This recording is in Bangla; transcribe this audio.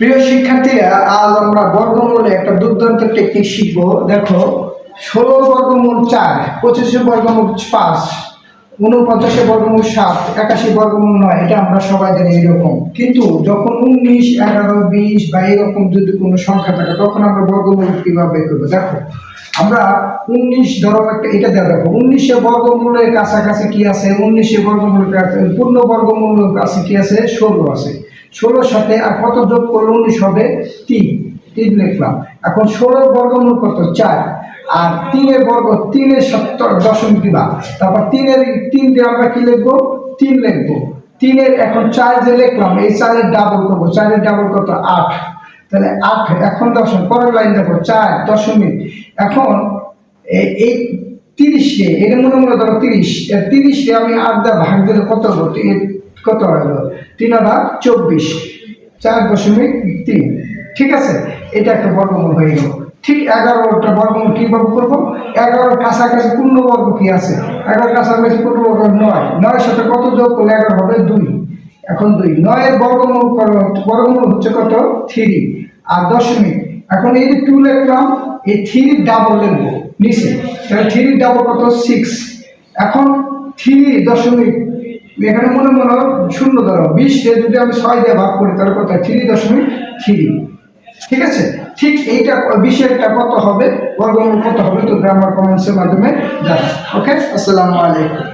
প্রিয় শিক্ষার্থীরা, আজ আমরা বর্গমূলে একটা দুর্দান্ত টেকনিক শিখব। দেখো, 16 বর্গমূল 4, 25 বর্গমূল 5, 49 বর্গমূল 7, 81 বর্গমূল 9, এটা আমরা সবাই জানি এরকম। কিন্তু যখন 19, 11, 20 বা এরকম যদি কোনো সংখ্যা থাকে তখন আমরা বর্গমূল কিভাবে বের করবো? দেখো, আমরা 19 ধরো একটা, এটা দেখো 19 বর্গমূলের কাছাকাছি কি আছে? 19 বর্গমূলের কাছে পূর্ণ বর্গমূলের কাছে কি আছে? 16 আছে। 16 সাথে আর কত যোগ করলে 19 হবে? 3 লিখলাম। এখন 16 বর্গমূল কত? 4। আর 3 বর্গ 3 দশমিক দিবা। তারপর 3 দিয়ে আমরা কি লিখবো? 3 লিখবো। 3 এখন 4 যে লিখলাম, এই 4 ডাবল করবো। 4 ডাবল কত? 8। তাহলে 8। এখন দশমিক, পরের লাইন দেখো 4 দশমিক। এখন এই 30 এটা মনে মনে ধরো 30 আমি 8 দিয়ে ভাগ দিলে কত হলো? কত হলো? 3 আর 24, 4.3। ঠিক আছে, এটা একটা বর্গমূল হয়ে গেল। ঠিক 11টা বর্গমূল কিভাবে করবো? 11 কাছাকাছি পূর্ণবর্গ কি আছে? 11 কাছাকাছি পূর্ণবর্গ 9। 9 সাথে কত যোগ করলে 11 হবে? 2। এখন 2, 9 এর বর্গমূল বর্গমূল হচ্ছে কত? 3 আর দশমিক। এখন এই যে 2 লিখলাম, এই 3 ডাবল লিখবো নিচে। তাহলে 3 ডাবল কত? 6। এখন 3 দশমিক, এখানে মনে মনে শূন্য ধরো, 20 যদি আমি 6 দিয়ে ভাগ করি তাহলে কত? 3.3। ঠিক আছে, ঠিক এইটা 20-এরটা কত হবে? বর্গমূল কত হবে? তো আমার কমেন্টসের মাধ্যমে জানাও। ওকে, আসসালামু আলাইকুম।